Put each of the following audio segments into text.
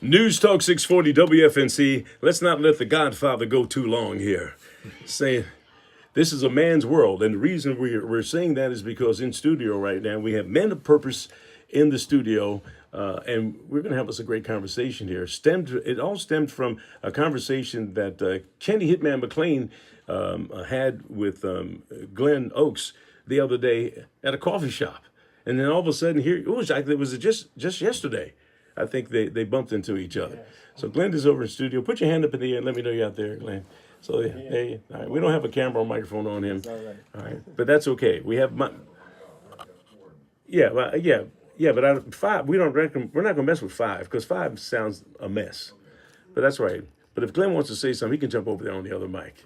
News Talk 640 WFNC. Let's not let the Godfather go too long here. Saying this is a man's world. And the reason we're saying that is because in studio right now, we have men of purpose in the studio. And we're going to have us a great conversation here. It all stemmed from a conversation that Kenny Hitman McLean had with Glen Oaks the other day at a coffee shop. And then all of a sudden here, it was just yesterday. I think they bumped into each other. Yes. So Glenn is over in the studio. Put your hand up in the air and let me know you're out there, Glenn. So yeah. All right. We don't have a camera or microphone on him. All right. But that's okay. We have but five. We don't reckon. We're not gonna mess with five because five sounds a mess. But that's right. But if Glenn wants to say something, he can jump over there on the other mic.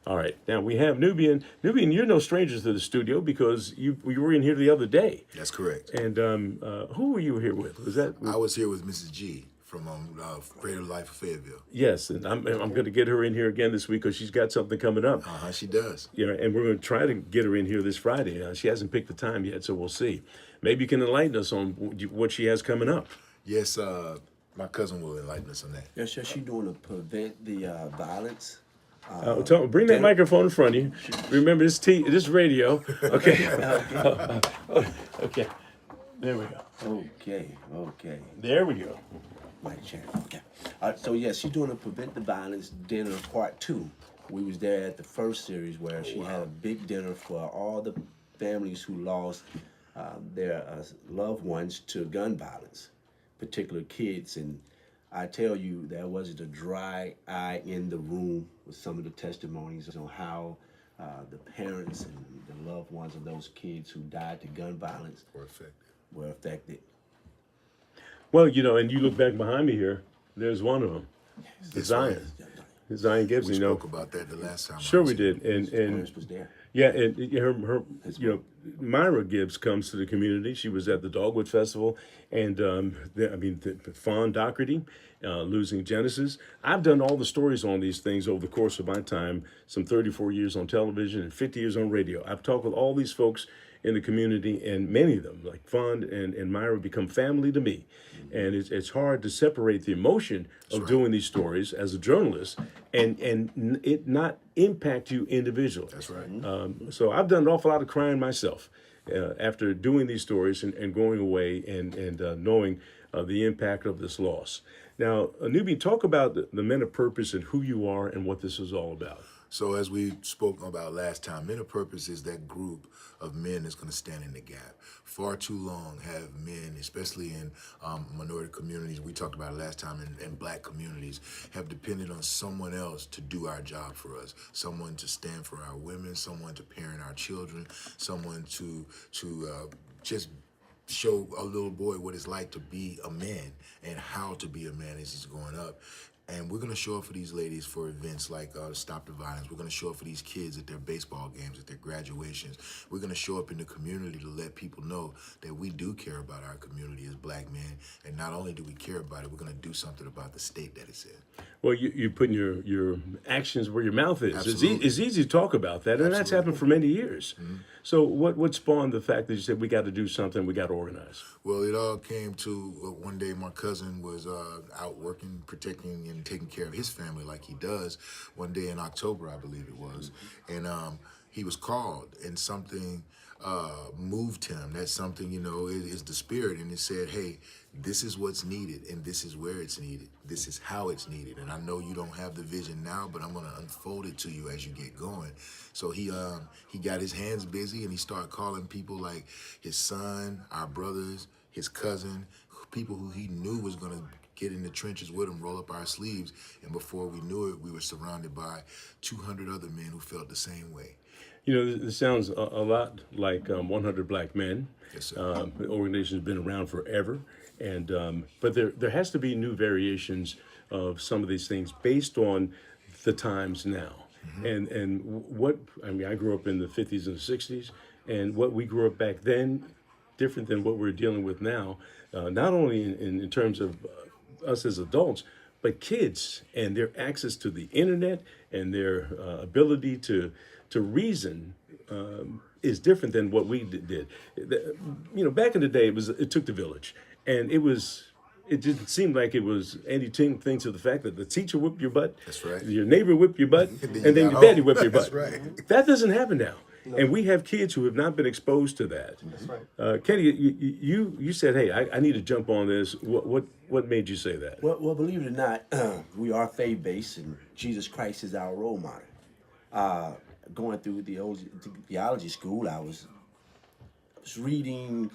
All right. Now we have Nubian. Nubian, you're no strangers to the studio because you were in here the other day. That's correct. And who were you here with? Was that? I was here with Mrs. G from Greater Life of Fayetteville. Yes, and I'm going to get her in here again this week because she's got something coming up. She does. You know, and we're going to try to get her in here this Friday. She hasn't picked the time yet, so we'll see. Maybe you can enlighten us on what she has coming up. Yes, my cousin will enlighten us on that. Yes, she's doing to prevent the violence. Bring that microphone in front of you. Remember, this radio. Okay. Okay. There we go. Okay. There we go. My chair. Okay. So yes, she's doing a Prevent the Violence dinner part 2. We was there at the first series where she had a big dinner for all the families who lost their loved ones to gun violence, particular kids. And I tell you, there wasn't a dry eye in the room with some of the testimonies on how the parents and the loved ones of those kids who died to gun violence were affected. Well, you know, and you look back behind me here, there's one of them. Zion. Zion Gibbs, we spoke about that the last time. Sure we did. And was there. Yeah, and her Myra Gibbs comes to the community. She was at the Dogwood Festival, and Fawn Doherty, losing Genesis. I've done all the stories on these things over the course of my time, some 34 years on television and 50 years on radio. I've talked with all these folks in the community, and many of them, like Fawn and Myra, become family to me. And it's hard to separate the emotion of doing these stories as a journalist and it not impact you individually. That's right. So I've done an awful lot of crying myself after doing these stories and going away and knowing the impact of this loss. Now, Anubi, talk about the Men of Purpose and who you are and what this is all about. So as we spoke about last time, Men of Purpose is that group of men that's going to stand in the gap. Far too long have men, especially in minority communities, we talked about it last time, in black communities, have depended on someone else to do our job for us. Someone to stand for our women, someone to parent our children, someone to just show a little boy what it's like to be a man and how to be a man as he's growing up. And we're going to show up for these ladies for events like Stop the Violence. We're going to show up for these kids at their baseball games, at their graduations. We're going to show up in the community to let people know that we do care about our community as black men. And not only do we care about it, we're going to do something about the state that it's in. Well, you're putting your actions where your mouth is. Absolutely. It's easy to talk about that, and that's happened for many years. Mm-hmm. So what spawned the fact that you said we got to do something, we got to organize? Well, it all came to one day my cousin was out working, protecting and taking care of his family like he does. One day in October, I believe it was. Mm-hmm. And he was called and something moved him. That's something, is the spirit. And it said, hey, this is what's needed and this is where it's needed. This is how it's needed. And I know you don't have the vision now, but I'm going to unfold it to you as you get going. So he got his hands busy and he started calling people like his son, our brothers, his cousin, people who he knew was going to get in the trenches with him, roll up our sleeves. And before we knew it, we were surrounded by 200 other men who felt the same way. You know, this sounds a lot like 100 Black Men. Yes, sir. The organization's been around forever, and but there has to be new variations of some of these things based on the times now. Mm-hmm. And I grew up in the 50s and the 60s, and what we grew up back then, different than what we're dealing with now, not only in terms of us as adults, but kids and their access to the internet and their ability to reason is different than what we did. Back in the day, it took the village, and it was it didn't seem like it was anything things of the fact that the teacher whipped your butt. That's right. Your neighbor whipped your butt, and then got your daddy home. whipped your butt. That's right. That doesn't happen now. And we have kids who have not been exposed to that. That's right. Kenny, you said, hey, I need to jump on this. What made you say that? Well, believe it or not, we are faith-based, and Jesus Christ is our role model. Going through the theology school, I was reading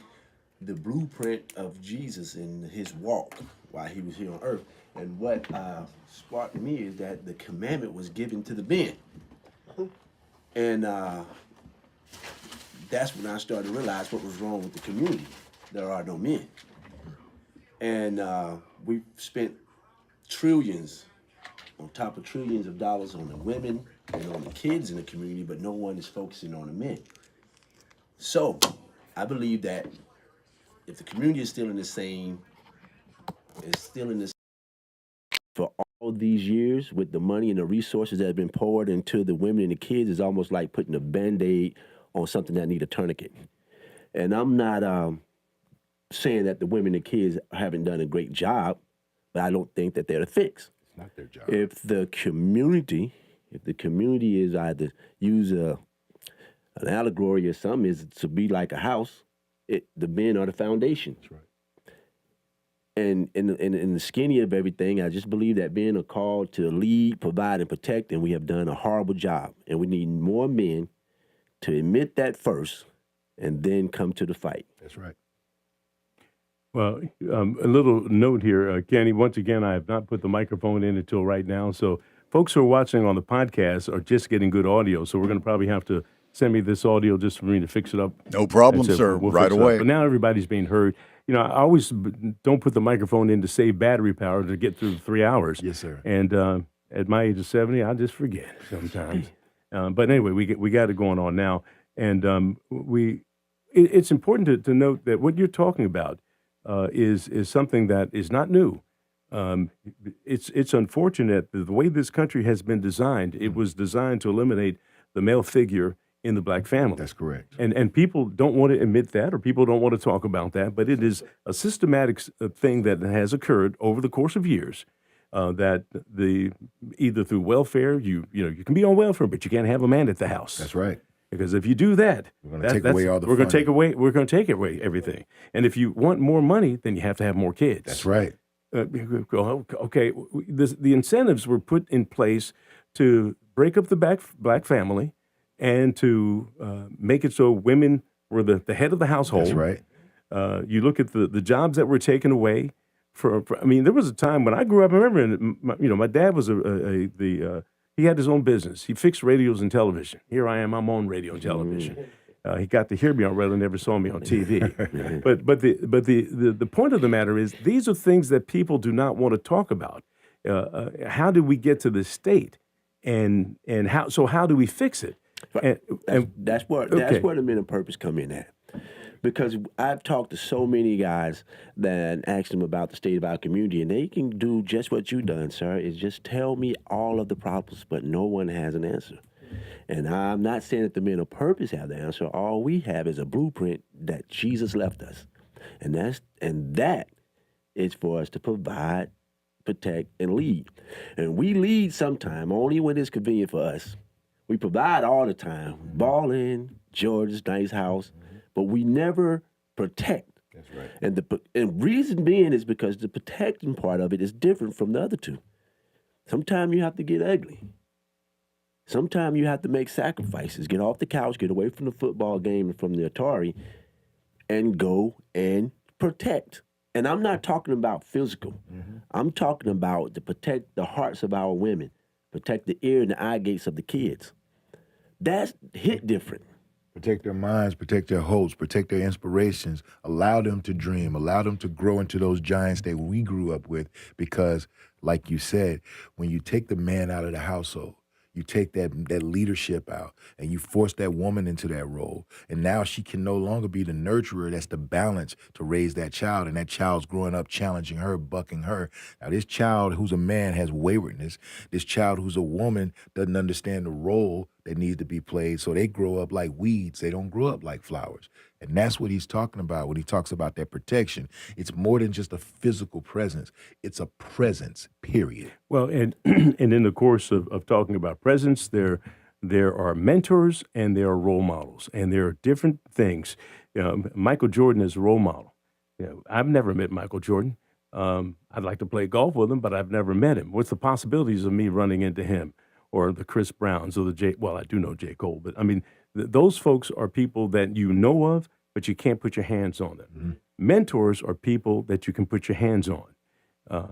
the blueprint of Jesus in his walk while he was here on earth. And what sparked me is that the commandment was given to the men. And that's when I started to realize what was wrong with the community. There are no men. And we spent trillions on top of trillions of dollars on the women and on the kids in the community, but no one is focusing on the men. So I believe that if the community is still in the same, for all these years with the money and the resources that have been poured into the women and the kids, is almost like putting a Band-Aid on something that need a tourniquet. And I'm not saying that the women and kids haven't done a great job, but I don't think that they're the fix. It's not their job. If the community is either use an allegory or something, is to be like a house, the men are the foundation. That's right. And in the skinny of everything, I just believe that men are called to lead, provide, and protect, and we have done a horrible job. And we need more men to admit that first, and then come to the fight. That's right. Well, a little note here, Kenny. Once again, I have not put the microphone in until right now. So folks who are watching on the podcast are just getting good audio. So we're going to probably have to send me this audio just for me to fix it up. No problem, That's it. sir. We'll Right fix it up. away. But now everybody's being heard. You know, I always don't put the microphone in to save battery power to get through 3 hours. Yes, sir. And at my age of 70, I just forget sometimes. But anyway, we got it going on now. And it's important to note that what you're talking about is something that is not new. It's unfortunate that the way this country has been designed, it was designed to eliminate the male figure in the black family. That's correct. And people don't want to admit that, or people don't want to talk about that, but it is a systematic thing that has occurred over the course of years. That either through welfare, you can be on welfare, but you can't have a man at the house. That's right. Because if you do that, We're going to take away all the we're going to funding. we're going to take away everything. And if you want more money, then you have to have more kids. That's right. Okay, the incentives were put in place to break up the black family and to make it so women were the head of the household. That's right. You look at the jobs that were taken away. I mean, there was a time when I grew up. I remember, my dad was he had his own business. He fixed radios and television. Here I am. I'm on radio and television. He got to hear me on radio, never saw me on TV. But the point of the matter is, these are things that people do not want to talk about. How did we get to this state, and how do we fix it? That's where the men of purpose come in at. Because I've talked to so many guys that asked them about the state of our community, and they can do just what you've done, sir, is just tell me all of the problems, but no one has an answer. And I'm not saying that the men of purpose have the answer. All we have is a blueprint that Jesus left us. And that is for us to provide, protect, and lead. And we lead sometime only when it's convenient for us. We provide all the time. Balling, George's nice house. But we never protect. That's right. And reason being is because the protecting part of it is different from the other two. Sometimes you have to get ugly. Sometimes you have to make sacrifices, get off the couch, get away from the football game and from the Atari, and go and protect. And I'm not talking about physical. Mm-hmm. I'm talking about to protect the hearts of our women, protect the ear and the eye gates of the kids. That's hit different. Protect their minds, protect their hopes, protect their inspirations, allow them to dream, allow them to grow into those giants that we grew up with. Because, like you said, when you take the man out of the household, you take that leadership out and you force that woman into that role. And now she can no longer be the nurturer that's the balance to raise that child. And that child's growing up challenging her, bucking her. Now, this child who's a man has waywardness. This child who's a woman doesn't understand the role that needs to be played so they grow up like weeds. They don't grow up like flowers. And that's what he's talking about when he talks about that protection. It's more than just a physical presence. It's a presence, period. Well, and and in the course of talking about presence, there are mentors and there are role models, and there are different things. Michael Jordan is a role model. I've never met Michael Jordan. I'd like to play golf with him, but I've never met him. What's the possibilities of me running into him or the Chris Browns or well, I do know J. Cole, but I mean, those folks are people that you know of, but you can't put your hands on them. Mm-hmm. Mentors are people that you can put your hands on.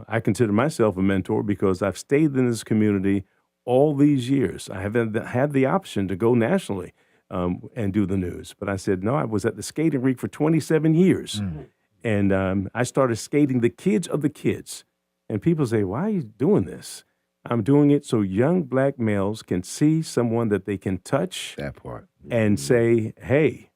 I consider myself a mentor because I've stayed in this community all these years. I haven't had the option to go nationally and do the news, but I said, no, I was at the skating rink for 27 years. Mm-hmm. And I started skating the kids of the kids. And people say, why are you doing this? I'm doing it so young black males can see someone that they can touch. That part. And say, hey,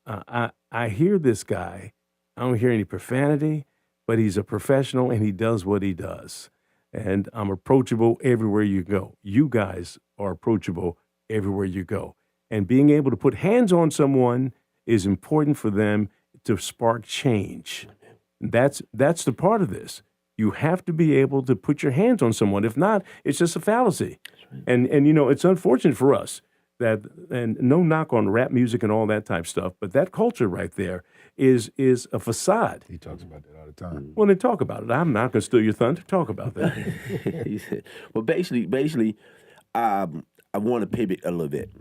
I hear this guy. I don't hear any profanity, but he's a professional and he does what he does. And I'm approachable everywhere you go. You guys are approachable everywhere you go. And being able to put hands on someone is important for them to spark change. That's the part of this. You have to be able to put your hands on someone. If not, it's just a fallacy. Right. And it's unfortunate for us that, and no knock on rap music and all that type stuff, but that culture right there is a facade. He talks about that all the time. Well, then talk about it. I'm not going to steal your thunder. Talk about that. Well, basically, I want to pivot a little bit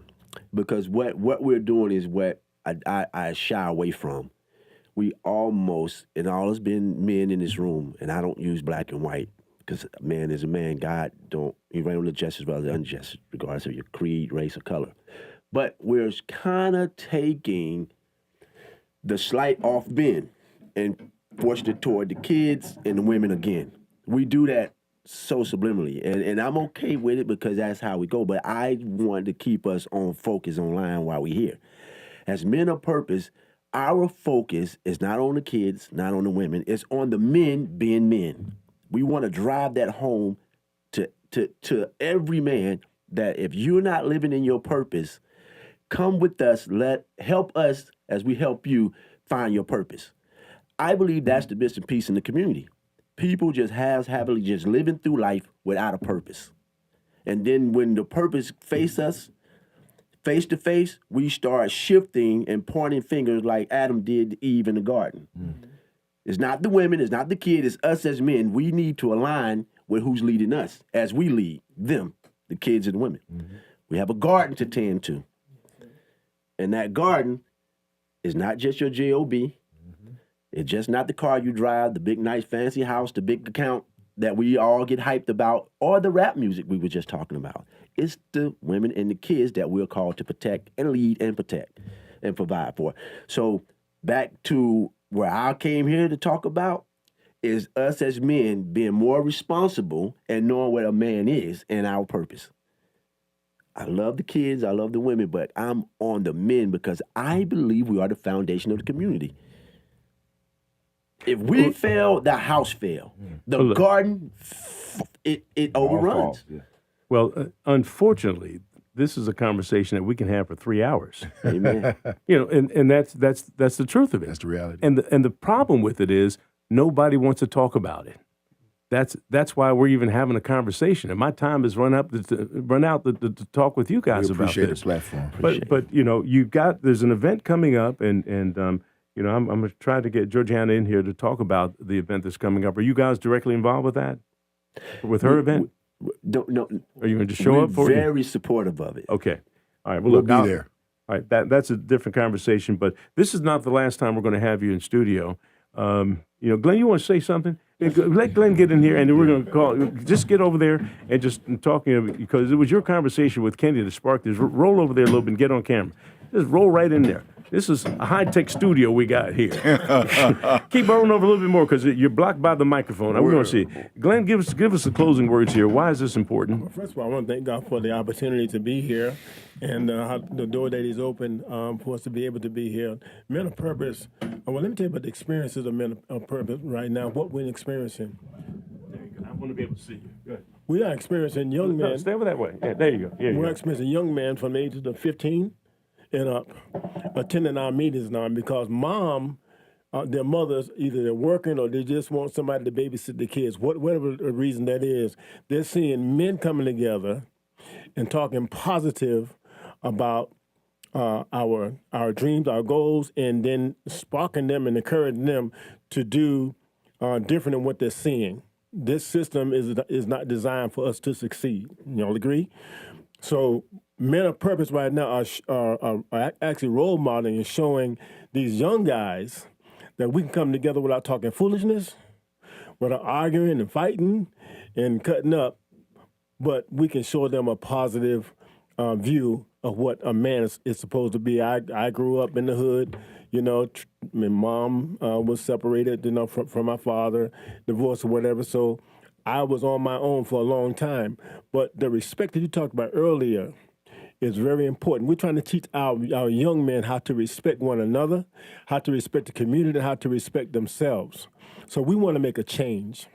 because what we're doing is what I shy away from. We almost, and all has been men in this room, and I don't use black and white because man is a man. God he reign on the just as well as the unjust, regardless of your creed, race, or color. But we're kind of taking the slight off bend and forced it toward the kids and the women again. We do that so subliminally, and I'm okay with it because that's how we go. But I want to keep us on focus online while we're here. As men of purpose, our focus is not on the kids, not on the women. It's on the men being men. We want to drive that home to every man that if you're not living in your purpose, come with us. Help us as we help you find your purpose. I believe that's the missing piece in the community. People just happily just living through life without a purpose. And then when the purpose face us, face to face, we start shifting and pointing fingers like Adam did to Eve in the garden. Mm-hmm. It's not the women, it's not the kid, it's us as men. We need to align with who's leading us as we lead them, the kids and the women. Mm-hmm. We have a garden to tend to. And that garden is not just your job. Mm-hmm. It's just not the car you drive, the big, nice, fancy house, the big account that we all get hyped about, or the rap music we were just talking about. It's the women and the kids that we're called to protect and lead and protect and provide for. So back to where I came here to talk about is us as men being more responsible and knowing what a man is and our purpose. I love the kids, I love the women, but I'm on the men because I believe we are the foundation of the community. If we fail, the house fail. The garden, it overruns. Yeah. Well, unfortunately, this is a conversation that we can have for 3 hours. Amen. And that's the truth of it. That's the reality. And the problem with it is nobody wants to talk about it. That's why we're even having a conversation. And my time has run out to talk with you guys about this. Appreciate the platform. But there's an event coming up, and I'm going to try to get Georgiana in here to talk about the event that's coming up. Are you guys directly involved with that? With her event? No. Are you going to show up for it? We're very supportive of it. Okay. All right. Well, We'll look, be there. All right. That's a different conversation, but this is not the last time we're going to have you in studio. Glenn, you want to say something? Let Glenn get in here, and then we're going to call. Just get over there and just talk, because it was your conversation with Kenny that sparked this. Roll over there a little bit and get on camera. Just roll right in there. This is a high-tech studio we got here. Keep rolling over a little bit more because you're blocked by the microphone. We're going to see. Glenn, give us the closing words here. Why is this important? Well, first of all, I want to thank God for the opportunity to be here and the door that He's opened for us to be able to be here. Men of Purpose. Well, let me tell you about the experiences of Men of Purpose right now, what we're experiencing. I want to be able to see you. Go ahead. We are experiencing young No, men. stay over that way. Yeah, there you go. Yeah, We're yeah. experiencing young men from the ages of 15 and up attending our meetings now because their mothers, either they're working or they just want somebody to babysit the kids, whatever the reason that is. They're seeing men coming together and talking positive about our dreams, our goals, and then sparking them and encouraging them to do different than what they're seeing. This system is not designed for us to succeed. You all agree? So men of purpose right now are actually role modeling and showing these young guys that we can come together without talking foolishness, without arguing and fighting and cutting up, but we can show them a positive view of what a man is supposed to be. I grew up in the hood, you know. My mom was separated, you know, from my father, divorced or whatever. So I was on my own for a long time. But the respect that you talked about earlier is very important. We're trying to teach our young men how to respect one another, how to respect the community, how to respect themselves. So we want to make a change.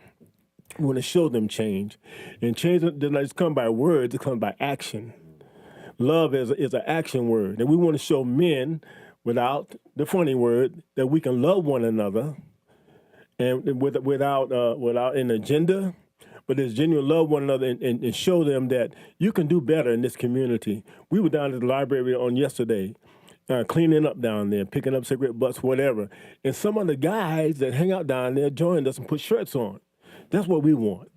We want to show them change. And change doesn't just come by words, it comes by action. Love is an action word. And we want to show men, without the funny word, that we can love one another and without an agenda, but there's genuine love one another and show them that you can do better in this community. We were down at the library on yesterday, cleaning up down there, picking up cigarette butts, whatever. And some of the guys that hang out down there joined us and put shirts on. That's what we want.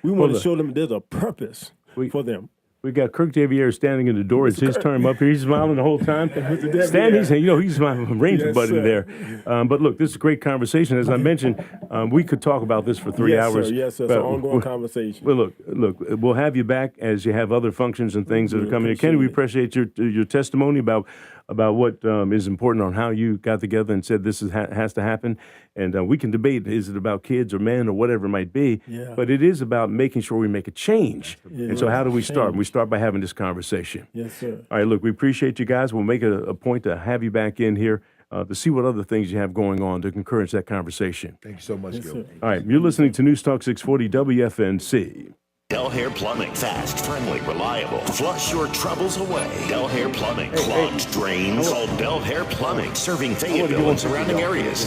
We want to show them there's a purpose for them. We got Kirk Javier standing in the door. It's his term up here. He's smiling the whole time. Standing, he's my ranger buddy there. But look, this is a great conversation. As I mentioned, we could talk about this for 3 hours. Yes, sir. It's an ongoing conversation. Well, look, we'll have you back as you have other functions and things that are coming. Kenny, we appreciate your testimony about what is important on how you got together and said this has to happen. And we can debate, is it about kids or men or whatever it might be, but it is about making sure we make a change. And so how do we start? We start by having this conversation. Yes, sir. All right, look, we appreciate you guys. We'll make it a point to have you back in here to see what other things you have going on to encourage that conversation. Thank you so much, Gil. All right, you're listening to News Talk 640 WFNC. Del Hair Plumbing. Fast, friendly, reliable. Flush your troubles away. Del Hair Plumbing. Clogged drains. Call Del Hair Plumbing. Serving Fayetteville and surrounding areas.